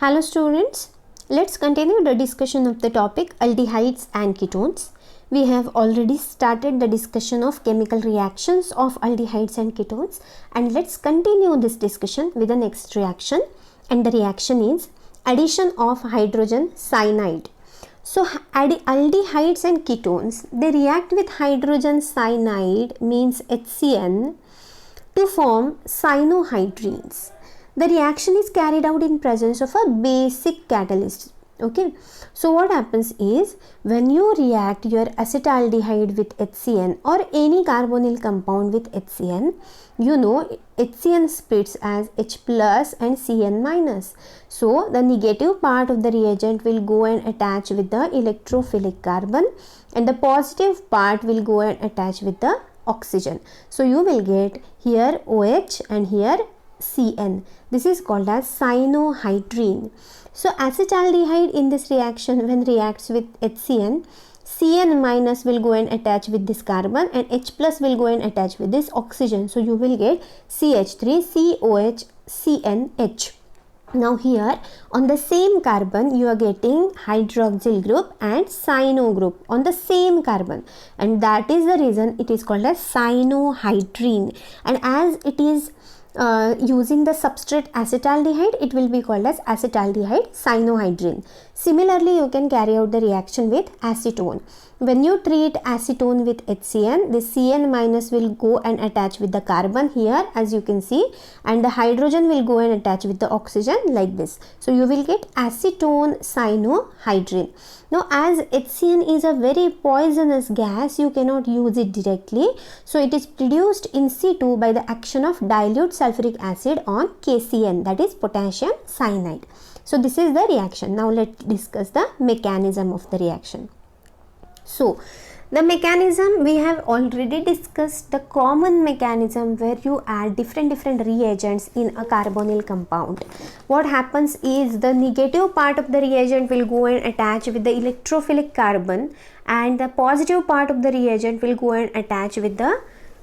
Hello students, let's continue the discussion of the topic aldehydes and ketones. We have already started the discussion of chemical reactions of aldehydes and ketones, and let's continue this discussion with the next reaction, and the reaction is addition of hydrogen cyanide. So aldehydes and ketones, they react with hydrogen cyanide means HCN to form cyanohydrines. The reaction is carried out in presence of a basic catalyst. Okay, so what happens is when you react your acetaldehyde with HCN or any carbonyl compound with HCN, you know HCN splits as H plus and Cn minus. So the negative part of the reagent will go and attach with the electrophilic carbon, and the positive part will go and attach with the oxygen. So you will get here OH and here Cn. This is called as cyanohydrine. So acetaldehyde in this reaction, when reacts with HCN, Cn minus will go and attach with this carbon and H plus will go and attach with this oxygen. So you will get CH3, COH, CnH. Now here on the same carbon you are getting hydroxyl group and cyano group on the same carbon, and that is the reason it is called as cyanohydrine. And as it is using the substrate acetaldehyde, it will be called as acetaldehyde cyanohydrine. Similarly, you can carry out the reaction with acetone. When you treat acetone with HCN, the Cn minus will go and attach with the carbon here, as you can see, and the hydrogen will go and attach with the oxygen like this. So you will get acetone cyanohydrine. Now as HCN is a very poisonous gas, you cannot use it directly. So it is produced in situ by the action of dilute sulfuric acid on KCN, that is potassium cyanide. So this is the reaction. Now let's discuss the mechanism of the reaction. So the mechanism, we have already discussed the common mechanism where you add different reagents in a carbonyl compound. What happens is the negative part of the reagent will go and attach with the electrophilic carbon, and the positive part of the reagent will go and attach with the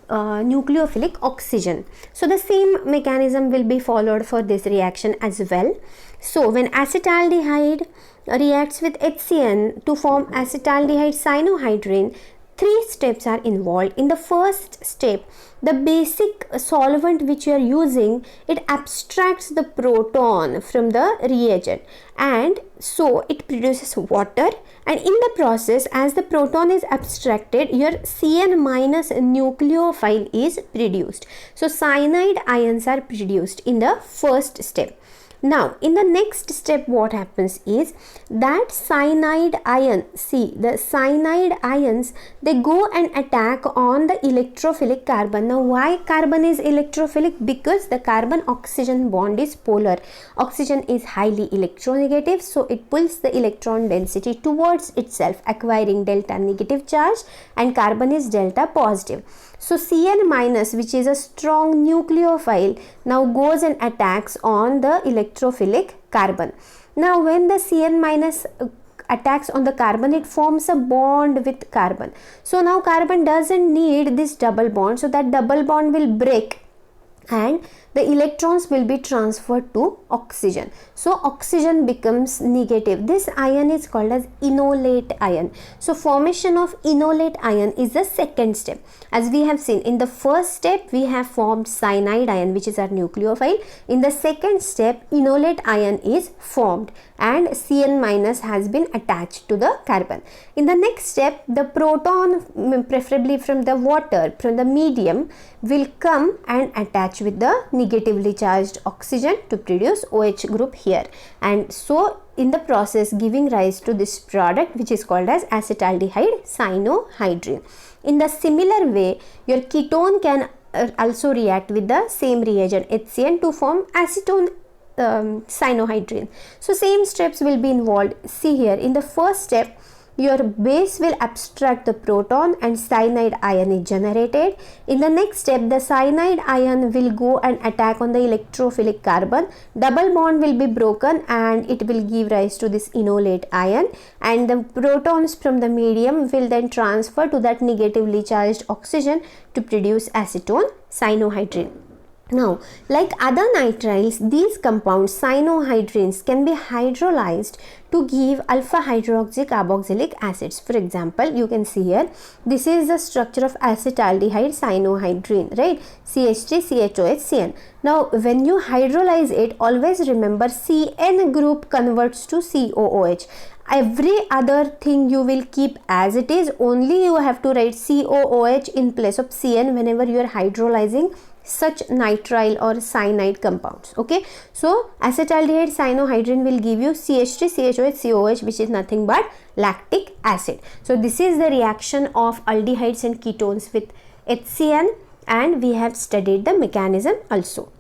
nucleophilic oxygen. So the same mechanism will be followed for this reaction as well. So when acetaldehyde reacts with HCN to form acetaldehyde cyanohydrine, 3 steps are involved. In the first step, the basic solvent which you are using, it abstracts the proton from the reagent, and so it produces water, and in the process, as the proton is abstracted, your Cn minus nucleophile is produced. So cyanide ions are produced in the first step. Now in the next step, what happens is that cyanide ion, see the cyanide ions, they go and attack on the electrophilic carbon. Now why carbon is electrophilic? Because the carbon oxygen bond is polar. Oxygen is highly electronegative, so it pulls the electron density towards itself, acquiring delta negative charge, and carbon is delta positive. So Cn minus, which is a strong nucleophile, now goes and attacks on the electrophilic carbon. Now when the Cn minus attacks on the carbon, it forms a bond with carbon. So now carbon doesn't need this double bond, so that double bond will break and the electrons will be transferred to oxygen. So oxygen becomes negative. This ion is called as enolate ion. So formation of enolate ion is the second step. As we have seen, in the first step we have formed cyanide ion, which is our nucleophile. In the second step, enolate ion is formed and Cn minus has been attached to the carbon. In the next step, the proton, preferably from the water, from the medium, will come and attach with the negatively charged oxygen to produce OH group here, and so in the process giving rise to this product which is called as acetaldehyde cyanohydrine. In the similar way, your ketone can also react with the same reagent HCN to form acetone cyanohydrine. So same steps will be involved. See here, in the first step, your base will abstract the proton and cyanide ion is generated. In the next step, the cyanide ion will go and attack on the electrophilic carbon. Double bond will be broken and it will give rise to this enolate ion, and the protons from the medium will then transfer to that negatively charged oxygen to produce acetone cyanohydrine. Now, like other nitriles, these compounds, cyanohydrins, can be hydrolyzed to give alpha hydroxy carboxylic acids. For example, you can see here, this is the structure of acetaldehyde cyanohydrin, right? CH3, CHOH, CN. Now, when you hydrolyze it, always remember CN group converts to COOH. Every other thing you will keep as it is, only you have to write COOH in place of CN whenever you are hydrolyzing such nitrile or cyanide compounds. Okay, so acetaldehyde cyanohydrin will give you CH3, CHOH, COOH, which is nothing but lactic acid. So this is the reaction of aldehydes and ketones with HCN, and we have studied the mechanism also.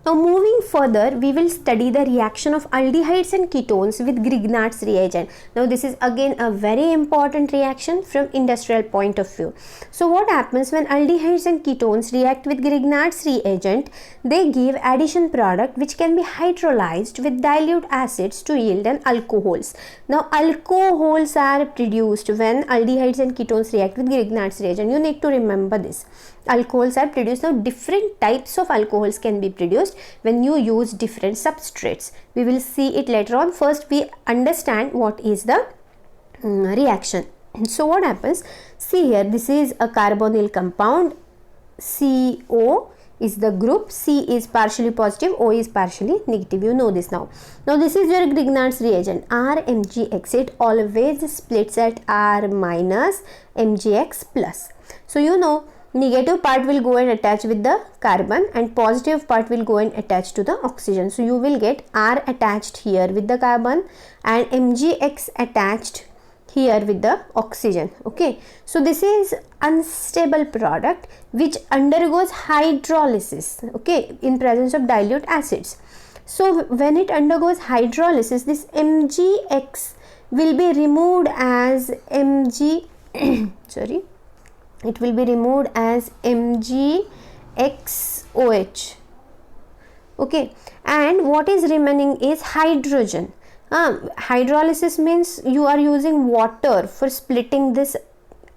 Now moving further, we will study the reaction of aldehydes and ketones with Grignard's reagent. Now this is again a very important reaction from industrial point of view. So what happens when aldehydes and ketones react with Grignard's reagent? They give addition product which can be hydrolyzed with dilute acids to yield an alcohols. Now alcohols are produced when aldehydes and ketones react with Grignard's reagent. You need to remember this. Alcohols are produced. Now different types of alcohols can be produced when you use different substrates. We will see it later on. First we understand what is the reaction. So what happens? See here, this is a carbonyl compound. CO is the group, C is partially positive, O is partially negative. You know this now. Now this is your Grignard's reagent, RMgX. It always splits at R minus MgX plus. So you know, negative part will go and attach with the carbon and positive part will go and attach to the oxygen. So you will get R attached here with the carbon and MgX attached here with the oxygen. Okay, so this is unstable product which undergoes hydrolysis, okay, in presence of dilute acids. So when it undergoes hydrolysis, this MgX will be removed as it will be removed as MgXOH. Okay, and what is remaining is hydrogen. Hydrolysis means you are using water for splitting this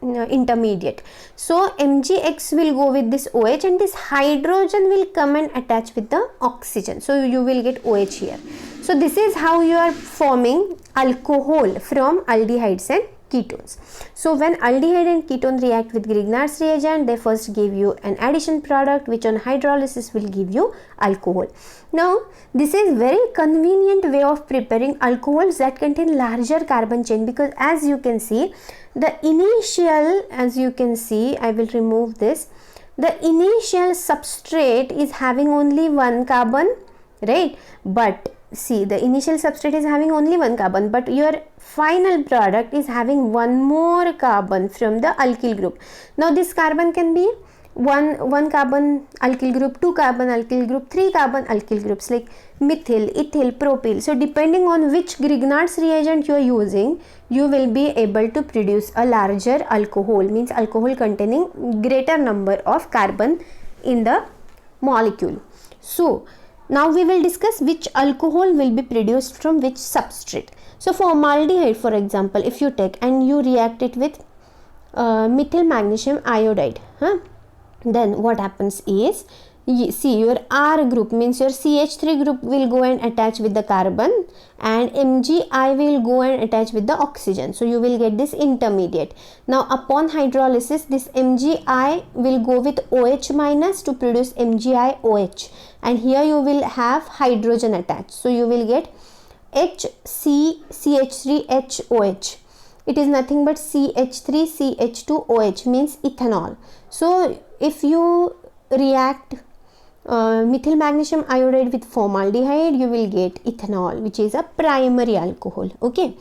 intermediate. So MgX will go with this OH and this hydrogen will come and attach with the oxygen. So you will get OH here. So this is how you are forming alcohol from aldehydes and ketones. So when aldehyde and ketone react with Grignard's reagent, they first give you an addition product which on hydrolysis will give you alcohol. Now this is very convenient way of preparing alcohols that contain larger carbon chain, because as you can see, the initial, as you can see, I will remove this, the initial substrate is having only one carbon, right? But see, the initial substrate is having only one carbon, but your final product is having one more carbon from the alkyl group. Now this carbon can be one carbon alkyl group, 2 carbon alkyl group, 3 carbon alkyl groups like methyl, ethyl, propyl. So depending on which Grignard's reagent you are using, you will be able to produce a larger alcohol, means alcohol containing greater number of carbon in the molecule. So now we will discuss which alcohol will be produced from which substrate. So formaldehyde, for example, if you take and you react it with methyl magnesium iodide, then what happens is, see, your R group means your CH3 group will go and attach with the carbon and MgI will go and attach with the oxygen. So you will get this intermediate. Now upon hydrolysis, this MgI will go with OH minus to produce MgIOH, and here you will have hydrogen attached. So you will get HCCH3HOH. It is nothing but CH3CH2OH, means ethanol. So if you react methyl magnesium iodide with formaldehyde, you will get ethanol, which is a primary alcohol. Okay,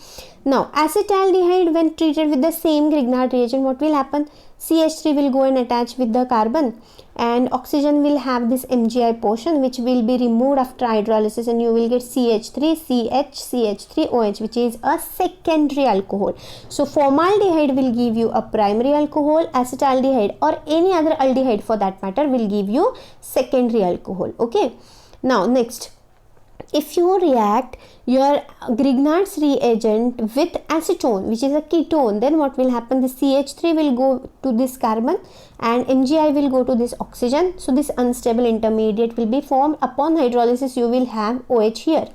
now acetaldehyde, when treated with the same Grignard reagent, what will happen? CH3 will go and attach with the carbon and oxygen will have this MgI portion which will be removed after hydrolysis, and you will get CH3CH3OH, which is a secondary alcohol. So formaldehyde will give you a primary alcohol, acetaldehyde or any other aldehyde for that matter will give you secondary alcohol. Okay, now next, if you react your Grignard's reagent with acetone, which is a ketone, then what will happen? The CH3 will go to this carbon and MgI will go to this oxygen. So this unstable intermediate will be formed. Upon hydrolysis you will have OH here.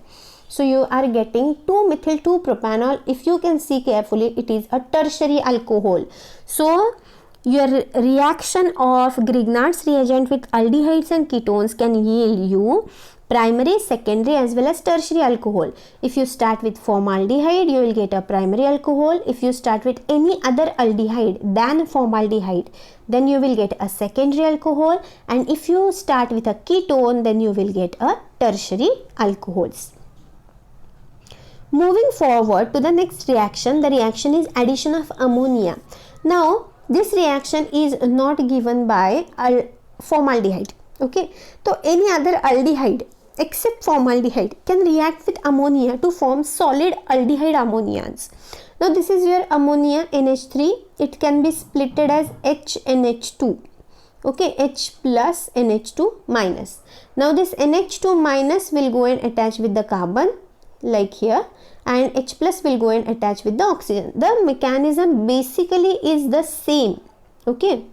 So you are getting 2-methyl-2-propanol. If you can see carefully, it is a tertiary alcohol. So your reaction of Grignard's reagent with aldehydes and ketones can yield you primary, secondary as well as tertiary alcohol. If you start with formaldehyde, you will get a primary alcohol. If you start with any other aldehyde than formaldehyde, then you will get a secondary alcohol. And if you start with a ketone, then you will get a tertiary alcohols. Moving forward to the next reaction, the reaction is addition of ammonia. Now, this reaction is not given by formaldehyde. Okay, so any other aldehyde except formaldehyde can react with ammonia to form solid aldehyde ammonias. Now this is your ammonia NH3. It can be splitted as HNH2. Okay, H plus NH2 minus. Now this NH2 minus will go and attach with the carbon like here, and H plus will go and attach with the oxygen. The mechanism basically is the same. Okay,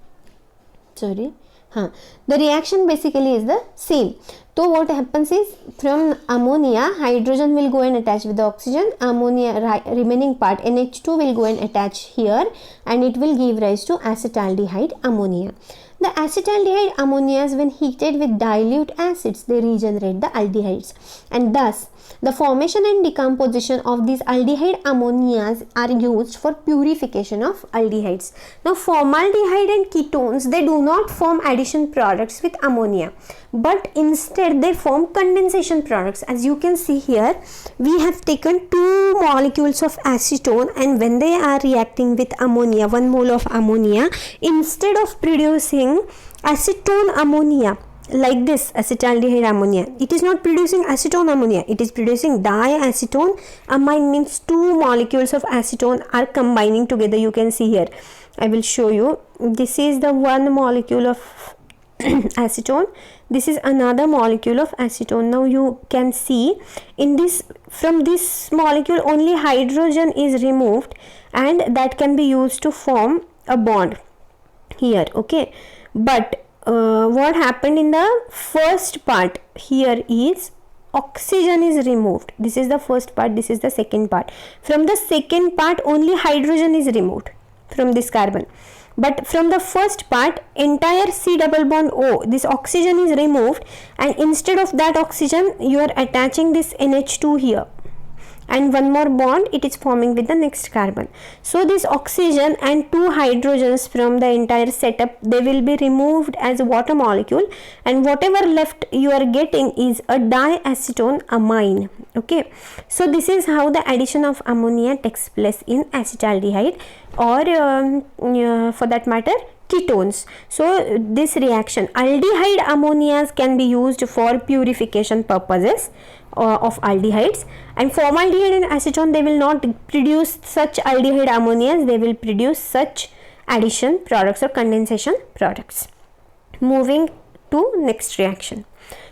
sorry. The reaction basically is the same. So what happens is, from ammonia, hydrogen will go and attach with the oxygen. Ammonia remaining part NH2 will go and attach here, and it will give rise to acetaldehyde ammonia. The acetaldehyde ammonias, when heated with dilute acids, they regenerate the aldehydes, and thus the formation and decomposition of these aldehyde ammonias are used for purification of aldehydes. Now formaldehyde and ketones, they do not form addition products with ammonia, but instead they form condensation products. As you can see here, we have taken 2 molecules of acetone, and when they are reacting with ammonia, 1 mole of ammonia, instead of producing acetone ammonia like this, acetaldehyde ammonia, it is not producing acetone ammonia, it is producing diacetone amine, means 2 molecules of acetone are combining together. You can see here, I will show you. This is the 1 molecule of acetone, this is another molecule of acetone. Now you can see in this, from this molecule only hydrogen is removed, and that can be used to form a bond here. Okay, but what happened in the first part here is oxygen is removed. This is the first part, this is the second part. From the second part only hydrogen is removed from this carbon, but from the first part entire C double bond O, this oxygen is removed, and instead of that oxygen you are attaching this NH2 here, and 1 more bond it is forming with the next carbon. So this oxygen and 2 hydrogens from the entire setup, they will be removed as a water molecule, and whatever left you are getting is a diacetone amine. Okay, so this is how the addition of ammonia takes place in acetaldehyde, or for that matter ketones. So this reaction, aldehyde ammonias can be used for purification purposes of aldehydes, and formaldehyde and acetone, they will not produce such aldehyde ammonias, they will produce such addition products or condensation products. Moving to next reaction.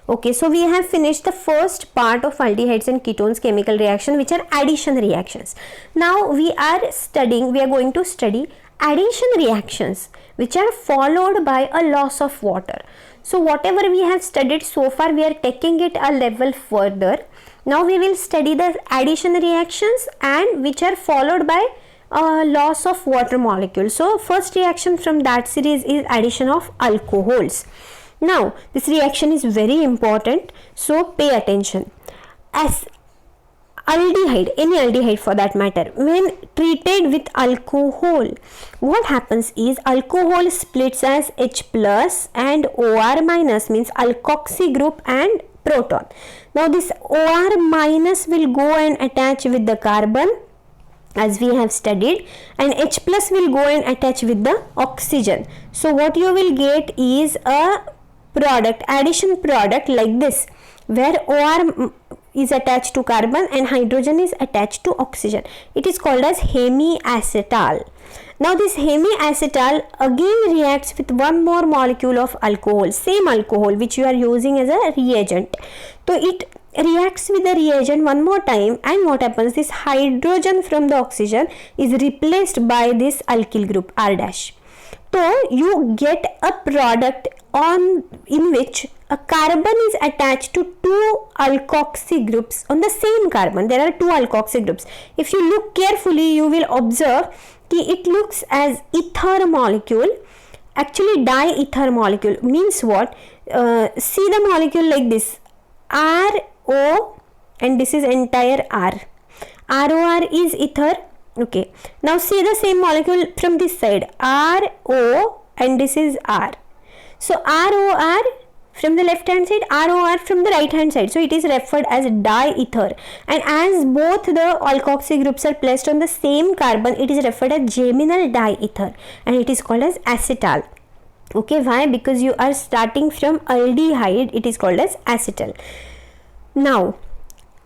Okay, so we have finished the first part of aldehydes and ketones chemical reaction, which are addition reactions. Now we are going to study addition reactions which are followed by a loss of water. So whatever we have studied so far, we are taking it a level further. Now we will study the addition reactions and which are followed by loss of water molecules. So first reaction from that series is addition of alcohols. Now this reaction is very important, so pay attention. As aldehyde, any aldehyde for that matter, when treated with alcohol, what happens is alcohol splits as H plus and OR minus, means alkoxy group and proton. Now this OR minus will go and attach with the carbon as we have studied, and H plus will go and attach with the oxygen. So what you will get is a product, addition product like this, where OR is attached to carbon and hydrogen is attached to oxygen. It is called as hemiacetal. Now this hemiacetal again reacts with 1 more molecule of alcohol, same alcohol which you are using as a reagent. So it reacts with the reagent one more time, and what happens, this hydrogen from the oxygen is replaced by this alkyl group R dash. So you get a product in which a carbon is attached to two alkoxy groups on the same carbon. There are two alkoxy groups. If you look carefully, you will observe that it looks as ether molecule. Actually, diether molecule means what? See the molecule like this, RO, and this is entire R. ROR is ether. Okay, now see the same molecule from this side, RO, and this is R. So ROR from the left hand side, ROR from the right hand side. So it is referred as diether, and as both the alkoxy groups are placed on the same carbon, it is referred as geminal diether, and it is called as acetal. Okay, why? Because you are starting from aldehyde, it is called as acetal. Now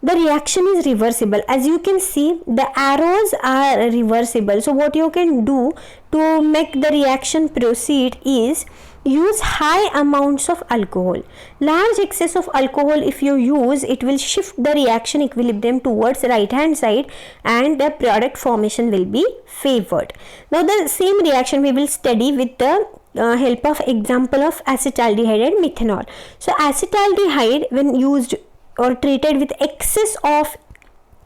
the reaction is reversible. As you can see, the arrows are reversible. So what you can do to make the reaction proceed is use high amounts of alcohol. Large excess of alcohol if you use, it will shift the reaction equilibrium towards right hand side, and the product formation will be favored. Now the same reaction we will study with the help of example of acetaldehyde and methanol. So acetaldehyde, when used or treated with excess of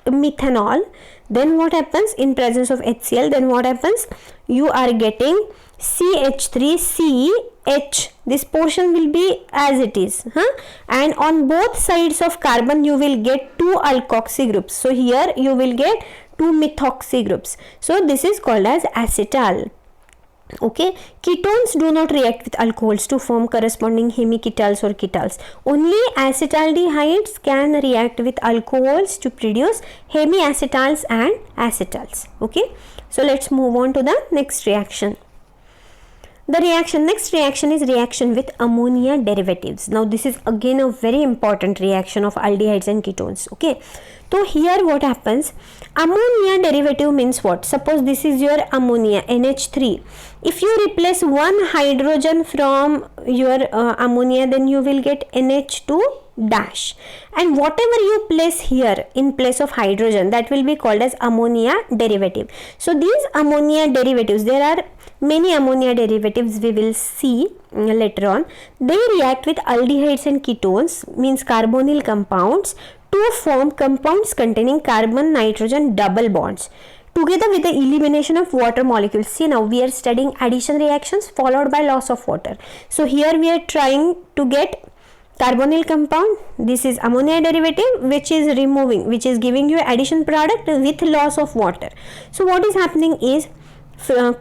methanol, then what happens in presence of HCl? Then what happens? You are getting CH3CH. This portion will be as it is, and on both sides of carbon you will get two alkoxy groups. So here you will get two methoxy groups. So this is called as acetal. Okay, ketones do not react with alcohols to form corresponding hemiketals or ketals. Only acetaldehydes can react with alcohols to produce hemiacetals and acetals. Okay, so let's move on to the next reaction. The next reaction is reaction with ammonia derivatives. Now this is again a very important reaction of aldehydes and ketones. Okay, so here what happens, ammonia derivative means what? Suppose this is your ammonia, NH3. If you replace one hydrogen from your ammonia, then you will get NH2 dash, and whatever you place here in place of hydrogen, that will be called as ammonia derivative. So these ammonia derivatives, there are many ammonia derivatives we will see later on. They react with aldehydes and ketones, means carbonyl compounds, to form compounds containing carbon nitrogen double bonds together with the elimination of water molecules. See, now we are studying addition reactions followed by loss of water. So here we are trying to get carbonyl compound. This is ammonia derivative which is giving you addition product with loss of water. So what is happening is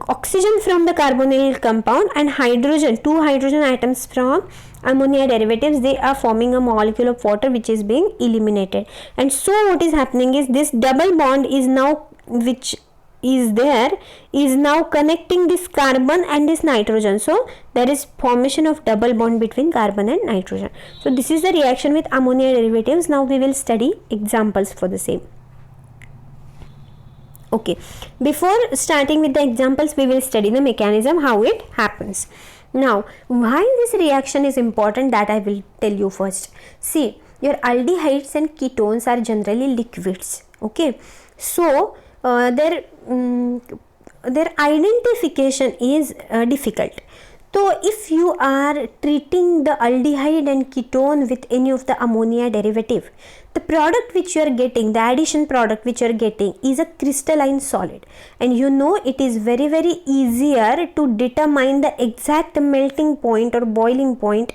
oxygen from the carbonyl compound and hydrogen, two hydrogen atoms from ammonia derivatives, they are forming a molecule of water which is being eliminated. And so what is happening is this double bond is now, which is there, is now connecting this carbon and this nitrogen. So there is formation of double bond between carbon and nitrogen. So this is the reaction with ammonia derivatives. Now we will study examples for the same. Okay, before starting with the examples, we will study the mechanism, how it happens. Now, why this reaction is important, that I will tell you first. See, your aldehydes and ketones are generally liquids. Okay, so their identification is difficult. So if you are treating the aldehyde and ketone with any of the ammonia derivative, the product which you are getting, the addition product which you are getting, is a crystalline solid, and you know it is very easier to determine the exact melting point or boiling point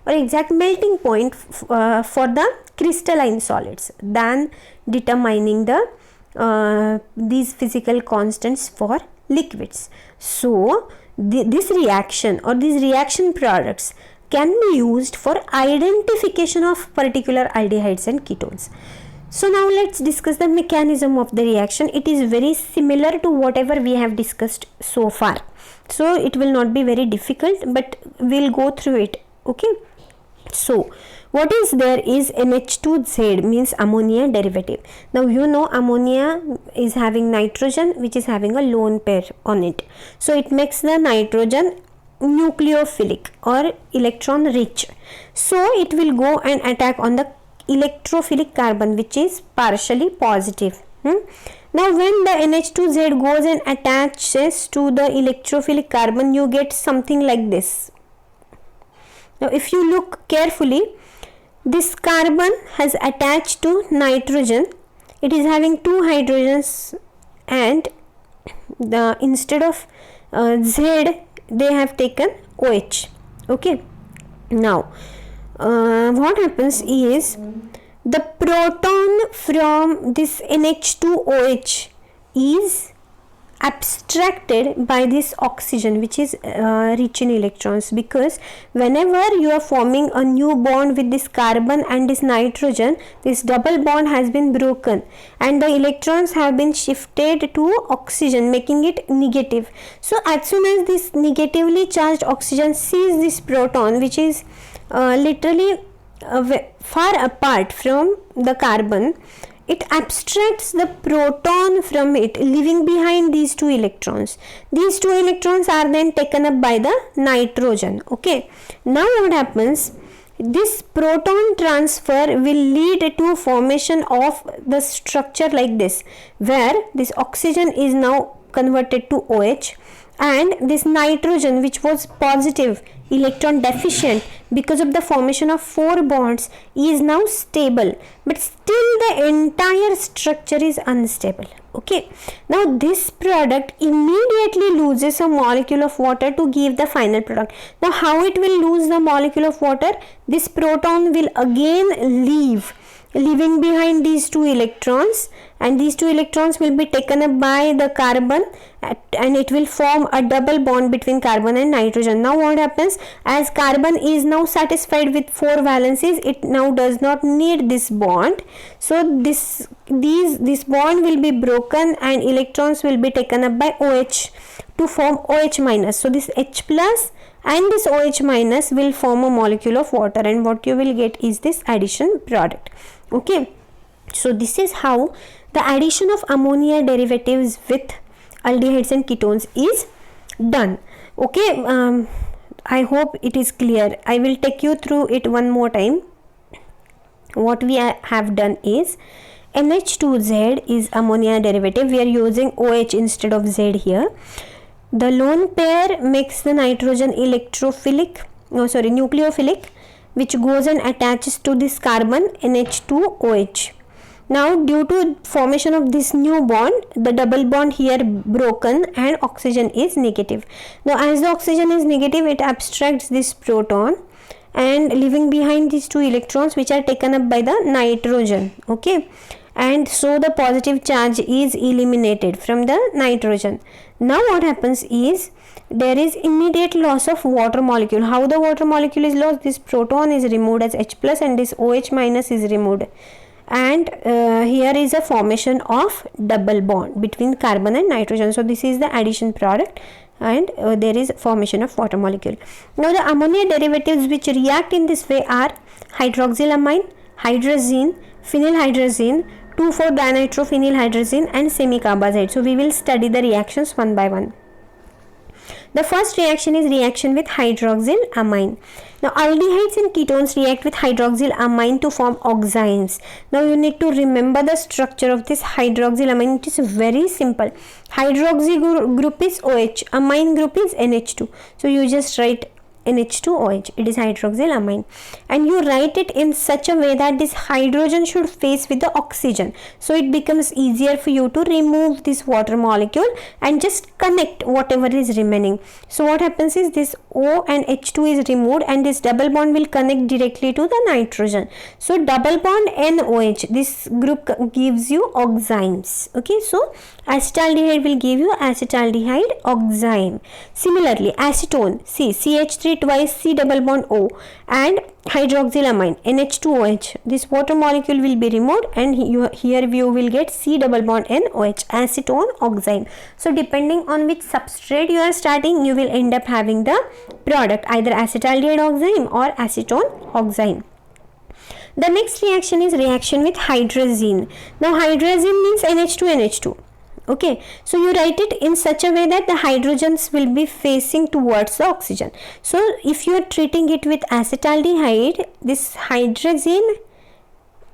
or exact melting point for the crystalline solids than determining the these physical constants for liquids. So this reaction or these reaction products can be used for identification of particular aldehydes and ketones. So now let's discuss the mechanism of the reaction. It is very similar to whatever we have discussed so far, so it will not be very difficult, but we'll go through it. Okay, so what is there is NH2Z, means ammonia derivative. Now you know ammonia is having nitrogen which is having a lone pair on it, so it makes the nitrogen nucleophilic or electron rich, so it will go and attack on the electrophilic carbon which is partially positive. Now when the NH2Z goes and attaches to the electrophilic carbon, you get something like this. Now if you look carefully, this carbon has attached to nitrogen. It is having two hydrogens, and instead of Z they have taken OH. Okay. Now what happens is, the proton from this NH2OH is abstracted by this oxygen which is rich in electrons, because whenever you are forming a new bond with this carbon and this nitrogen, this double bond has been broken and the electrons have been shifted to oxygen, making it negative. So as soon as this negatively charged oxygen sees this proton, which is literally far apart from the carbon, it abstracts the proton from it, leaving behind these two electrons. These two electrons are then taken up by the nitrogen. Okay. Now what happens? This proton transfer will lead to formation of the structure like this, where this oxygen is now converted to OH, and this nitrogen, which was positive electron deficient because of the formation of 4 bonds, is now stable, but still the entire structure is unstable. Okay. Now this product immediately loses a molecule of water to give the final product. Now how it will lose the molecule of water? This proton will again leaving behind these two electrons, and these two electrons will be taken up by the carbon, and it will form a double bond between carbon and nitrogen. Now what happens? As carbon is now satisfied with 4 valencies, it now does not need this bond. So this bond will be broken and electrons will be taken up by OH to form OH minus. So this H plus and this OH minus will form a molecule of water, and what you will get is this addition product. Okay. So this is how the addition of ammonia derivatives with aldehydes and ketones is done. Okay. I hope it is clear. I will take you through it one more time. What we have done is, NH2Z is ammonia derivative. We are using OH instead of Z here. The lone pair makes the nitrogen nucleophilic, which goes and attaches to this carbon NH2OH. Now due to formation of this new bond, the double bond here broken and oxygen is negative. Now as the oxygen is negative, it abstracts this proton and leaving behind these two electrons, which are taken up by the nitrogen. Okay. And so the positive charge is eliminated from the nitrogen. Now what happens is, there is immediate loss of water molecule. How the water molecule is lost? This proton is removed as H plus and this OH minus is removed, and here is a formation of double bond between carbon and nitrogen. So this is the addition product, and there is formation of water molecule. Now the ammonia derivatives which react in this way are hydroxylamine, hydrazine, phenylhydrazine, 2,4-dinitrophenylhydrazine and semicarbazide. So we will study the reactions one by one. The first reaction is reaction with hydroxylamine. Now aldehydes and ketones react with hydroxylamine to form oximes. Now you need to remember the structure of this hydroxylamine. It is very simple. Hydroxy group is OH, amine group is NH2. So you just write NH2OH, it is hydroxylamine, and you write it in such a way that this hydrogen should face with the oxygen, so it becomes easier for you to remove this water molecule and just connect whatever is remaining. So what happens is, this O and H2 is removed and this double bond will connect directly to the nitrogen. So double bond NOH, this group gives you oximes. Okay, so acetaldehyde will give you acetaldehyde oxime. Similarly, acetone, CH3 twice C double bond O, and hydroxylamine NH2OH, this water molecule will be removed and here you will get C double bond NOH, acetone oxime. So depending on which substrate you are starting, you will end up having the product either acetaldehyde oxime or acetone oxime. The next reaction is reaction with hydrazine. Now hydrazine means NH2NH2. Okay, so you write it in such a way that the hydrogens will be facing towards the oxygen. So if you are treating it with acetaldehyde, this hydrazine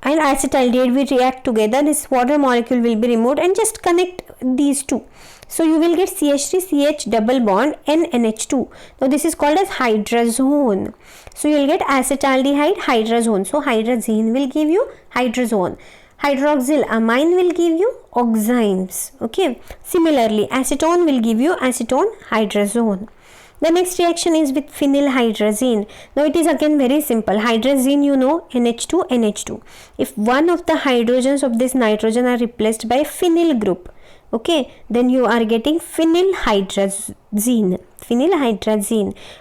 and acetaldehyde will react together. This water molecule will be removed, and just connect these two. So you will get CH3 CH double bond NH2. Now this is called as hydrazone. So you will get acetaldehyde hydrazone. So hydrazine will give you hydrazone. Hydroxyl amine will give you oximes. Okay. Similarly, acetone will give you acetone hydrazone. The next reaction is with phenylhydrazine. Now it is again very simple. Hydrazine, you know, NH2, NH2. If one of the hydrogens of this nitrogen are replaced by phenyl group, okay, then you are getting phenylhydrazine.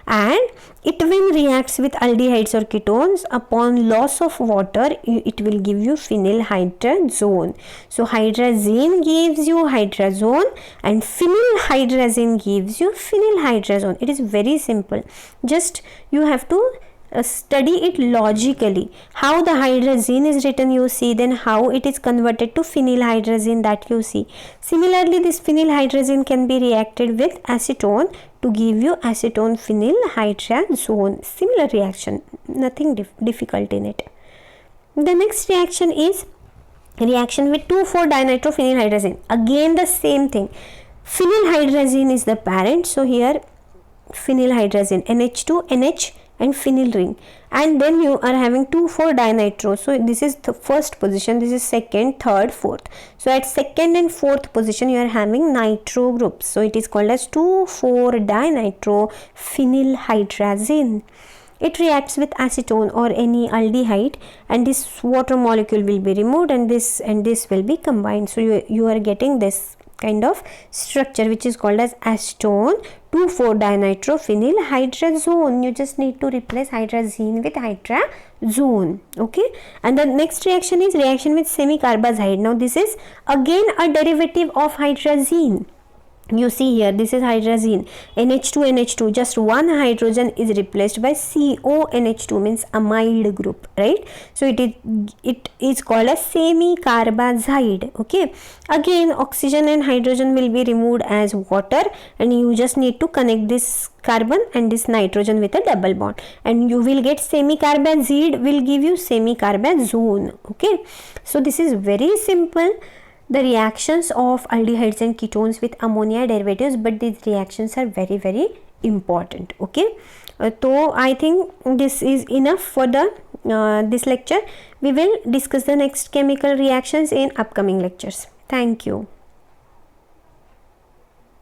And it when reacts with aldehydes or ketones, upon loss of water, it will give you phenylhydrazone. So hydrazine gives you hydrazone and phenylhydrazine gives you phenylhydrazone. It is very simple. Just you have to study it logically. How the hydrazine is written you see, then how it is converted to phenylhydrazine that you see. Similarly, this phenylhydrazine can be reacted with acetone to give you acetone phenylhydrazone. Similar reaction, nothing difficult in it. The next reaction is reaction with 2,4-dinitrophenylhydrazine. Again the same thing. Phenylhydrazine is the parent. So here phenylhydrazine NH2 NH and phenyl ring, and then you are having 2,4-dinitro. So this is the first position, this is second, third, fourth. So at second and fourth position you are having nitro groups. So it is called as 2,4-dinitro phenylhydrazine. It reacts with acetone or any aldehyde, and this water molecule will be removed, and this will be combined. So you are getting this kind of structure which is called as acetone 2,4-dinitrophenylhydrazone. You just need to replace hydrazine with hydrazone. Okay, and the next reaction is reaction with semicarbazide. Now this is again a derivative of hydrazine. You see here, this is hydrazine, NH2 NH2, just one hydrogen is replaced by CONH2, means amide group, right? So it is called as semicarbazide. Okay, again oxygen and hydrogen will be removed as water, and you just need to connect this carbon and this nitrogen with a double bond, and you will get semicarbazide will give you semicarbazone. Okay, so this is very simple, the reactions of aldehydes and ketones with ammonia derivatives, but these reactions are very important. Okay, so I think this is enough for the this lecture. We will discuss the next chemical reactions in upcoming lectures. Thank you.